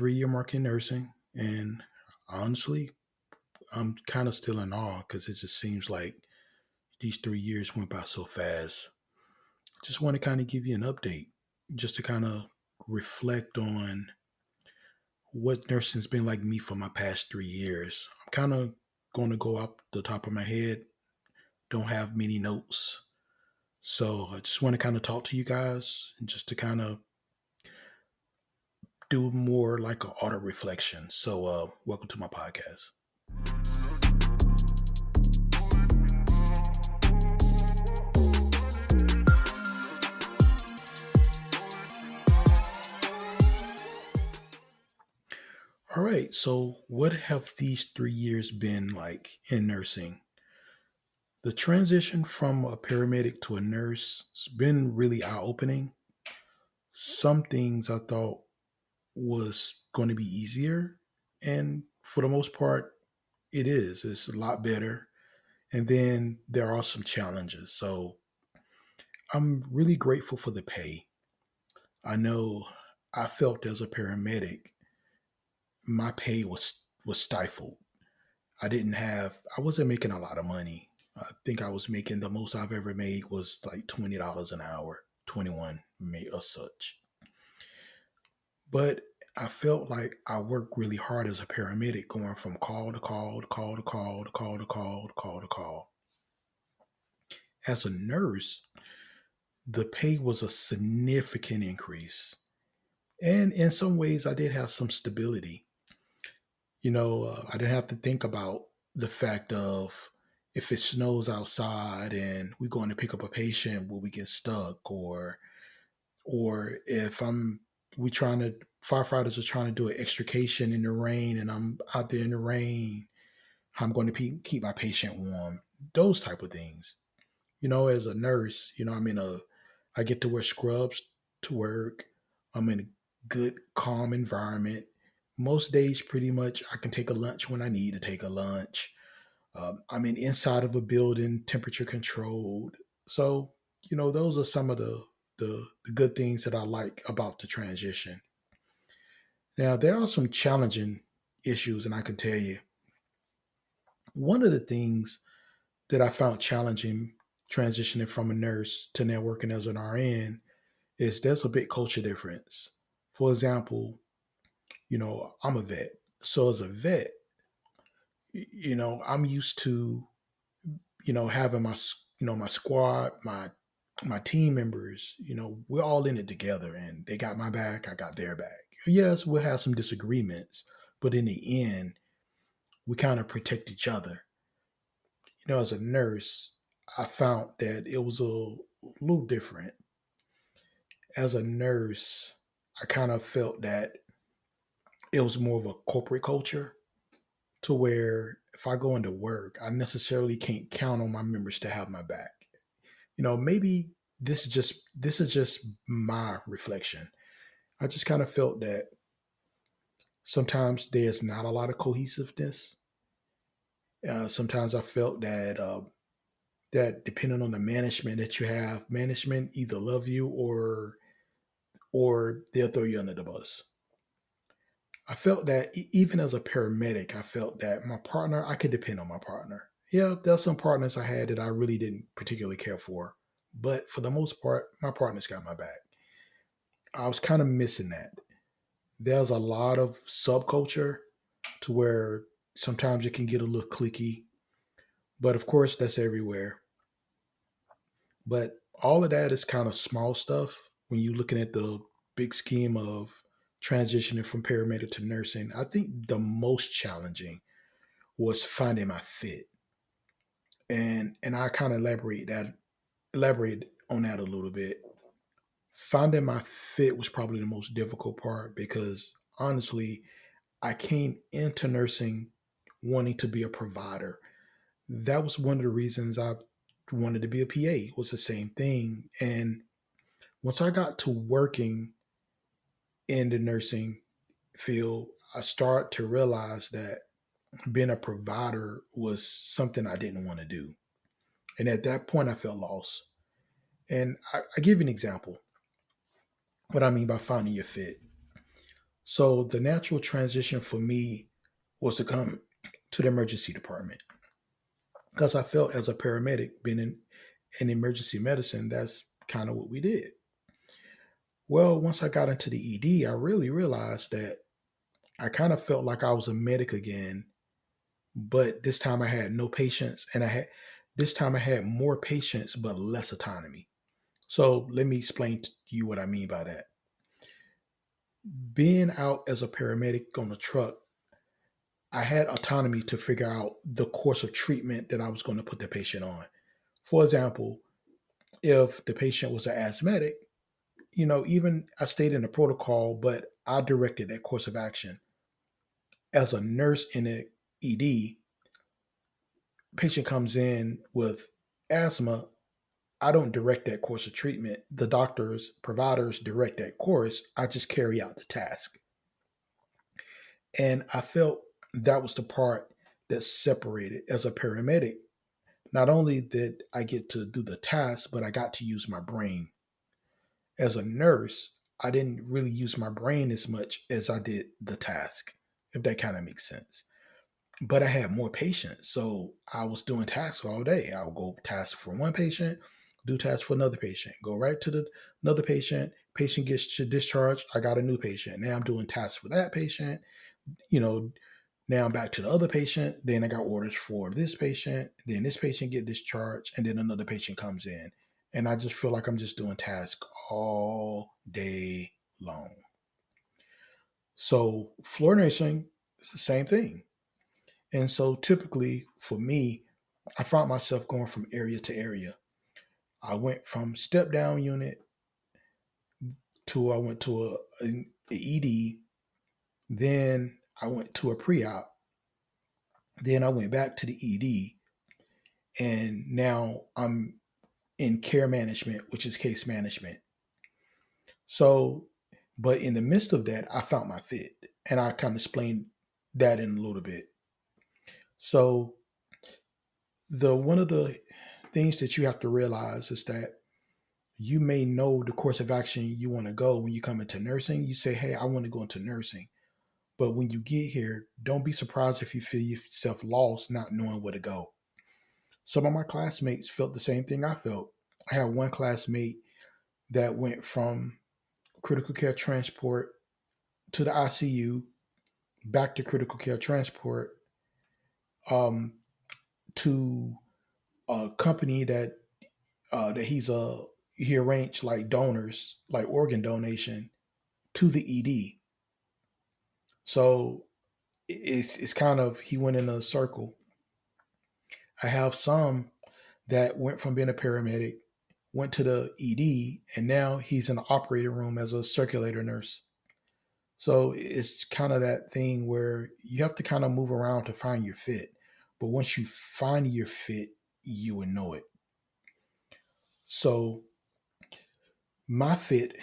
3-year mark in nursing, and honestly, I'm kind of still in awe because it just seems like these 3 years went by so fast. Just want to kind of give you an update, just to kind of reflect on what nursing's been like me for my past 3 years. I'm kind of going to go up the top of my head, don't have many notes. So I just want to kind of talk to you guys and just to kind of do more like an auto reflection. So, welcome to my podcast. All right. So, what have these 3 years been like in nursing? The transition from a paramedic to a nurse has been really eye opening. Some things I thought was going to be easier, and for the most part, it is. It's a lot better. And then there are some challenges. So, I'm really grateful for the pay. I know I felt as a paramedic, my pay was stifled. I wasn't making a lot of money. I think I was making the most I've ever made was like $20 an hour, 21 may or such. But I felt like I worked really hard as a paramedic, going from call to call to call to call to call to call to call to call. As a nurse, the pay was a significant increase. And in some ways, I did have some stability. I didn't have to think about the fact of if it snows outside and we're going to pick up a patient, will we get stuck, or if we trying to firefighters are trying to do an extrication in the rain and I'm out there in the rain, how I'm going to keep my patient warm. Those type of things. As a nurse, I get to wear scrubs to work. I'm in a good, calm environment. Most days, pretty much, I can take a lunch when I need to take a lunch. I'm inside of a building, temperature controlled. So, those are some of the good things that I like about the transition. Now, there are some challenging issues, and I can tell you one of the things that I found challenging transitioning from a nurse to now working as an RN is there's a big culture difference. For example, I'm a vet. So as a vet, I'm used to, having my squad, my team members, we're all in it together and they got my back, I got their back. Yes, we'll have some disagreements, but in the end, we kind of protect each other. As a nurse, I found that it was a little different. As a nurse, I kind of felt that it was more of a corporate culture to where if I go into work, I necessarily can't count on my members to have my back. Maybe this is just my reflection. I just kind of felt that sometimes there's not a lot of cohesiveness. Sometimes I felt that depending on the management that you have, management either love you or they'll throw you under the bus. I felt that even as a paramedic, I felt that my partner, I could depend on my partner. Yeah, there's some partners I had that I really didn't particularly care for, but for the most part, my partner's got my back. I was kind of missing that. There's a lot of subculture to where sometimes it can get a little clicky, but of course, that's everywhere. But all of that is kind of small stuff when you're looking at the big scheme of transitioning from paramedic to nursing. I think the most challenging was finding my fit. And I kind of elaborate on that a little bit. Finding my fit was probably the most difficult part because honestly, I came into nursing wanting to be a provider. That was one of the reasons I wanted to be a PA, was the same thing. And once I got to working in the nursing field, I started to realize that being a provider was something I didn't want to do. And at that point, I felt lost. And I give you an example what I mean by finding your fit. So the natural transition for me was to come to the emergency department because I felt as a paramedic, being in emergency medicine, that's kind of what we did. Well, once I got into the ED, I really realized that I kind of felt like I was a medic again, but this time I had no patients, and I had this time I had more patients but less autonomy. So let me explain to you what I mean by that. Being out as a paramedic on a truck, I had autonomy to figure out the course of treatment that I was going to put the patient on. For example, if the patient was an asthmatic, even I stayed in the protocol, but I directed that course of action. As a nurse in the ED, patient comes in with asthma, I don't direct that course of treatment. The doctors, providers direct that course. I just carry out the task. And I felt that was the part that separated as a paramedic. Not only did I get to do the task, but I got to use my brain. As a nurse, I didn't really use my brain as much as I did the task, if that kind of makes sense. But I had more patients. So I was doing tasks all day. I would go task for one patient, do tasks for another patient, go right to another patient. Patient gets discharged. I got a new patient. Now I'm doing tasks for that patient. You know, now I'm back to the other patient. Then I got orders for this patient. Then this patient get discharged, and then another patient comes in. And I just feel like I'm just doing tasks all day long. So floor nursing is the same thing. And so typically for me, I found myself going from area to area. I went from step down unit to I went to a ED, then I went to a pre-op, then I went back to the ED, and now I'm in care management, which is case management. So, but in the midst of that, I found my fit, and I kind of explained that in a little bit. So, the one of the things that you have to realize is that you may know the course of action you want to go when you come into nursing. You say, hey, I want to go into nursing. But when you get here, don't be surprised if you feel yourself lost, not knowing where to go. Some of my classmates felt the same thing I felt. I had one classmate that went from critical care transport to the ICU, back to critical care transport, um, to a company that he arranged like donors, like organ donation to the ED. So it's kind of he went in a circle. I have some that went from being a paramedic, went to the ED, and now he's in the operating room as a circulator nurse. So it's kind of that thing where you have to kind of move around to find your fit. But once you find your fit, you will know it. So my fit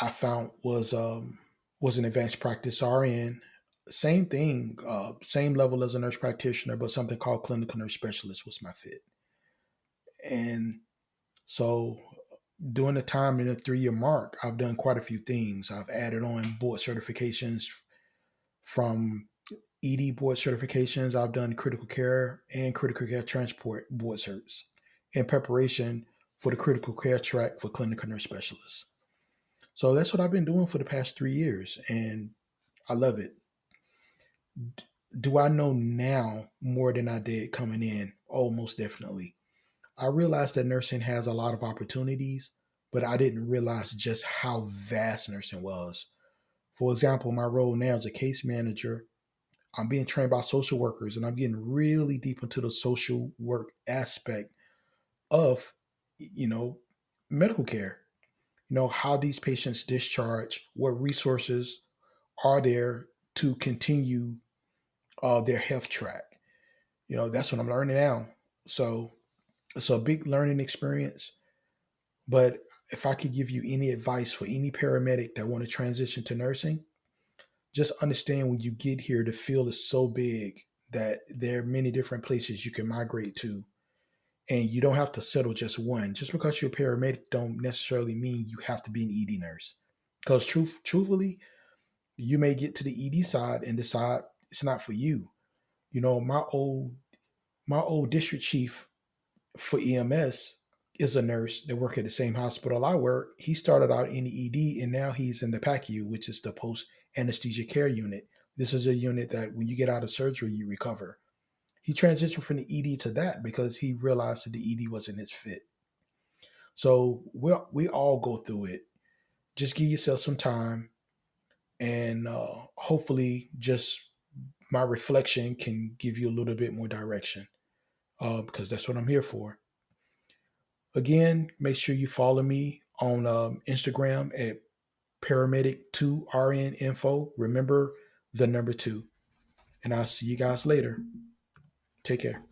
I found was an advanced practice RN. Same thing, same level as a nurse practitioner, but something called clinical nurse specialist was my fit. And so during the time in the 3 year mark, I've done quite a few things. I've added on board certifications from ED board certifications. I've done critical care and critical care transport board certs in preparation for the critical care track for clinical nurse specialists. So that's what I've been doing for the past 3 years, and I love it. Do I know now more than I did coming in? Oh, most definitely. I realized that nursing has a lot of opportunities, but I didn't realize just how vast nursing was. For example, my role now as a case manager, I'm being trained by social workers and I'm getting really deep into the social work aspect of, you know, medical care. How these patients discharge, what resources are there to continue their health track. That's what I'm learning now. So it's a big learning experience. But if I could give you any advice for any paramedic that want to transition to nursing, just understand when you get here, the field is so big that there are many different places you can migrate to. And you don't have to settle just one. Just because you're a paramedic don't necessarily mean you have to be an ED nurse. Because truthfully, You may get to the ED side and decide it's not for you. You know, my old district chief for EMS is a nurse that work at the same hospital I work. He started out in the ED and now he's in the PACU, which is the post anesthesia care unit. This is a unit that when you get out of surgery, you recover. He transitioned from the ED to that because he realized that the ED wasn't his fit. So we all go through it. Just give yourself some time, and hopefully, just my reflection can give you a little bit more direction because that's what I'm here for. Again, make sure you follow me on Instagram at paramedic2rn info. Remember the number two. And I'll see you guys later. Take care.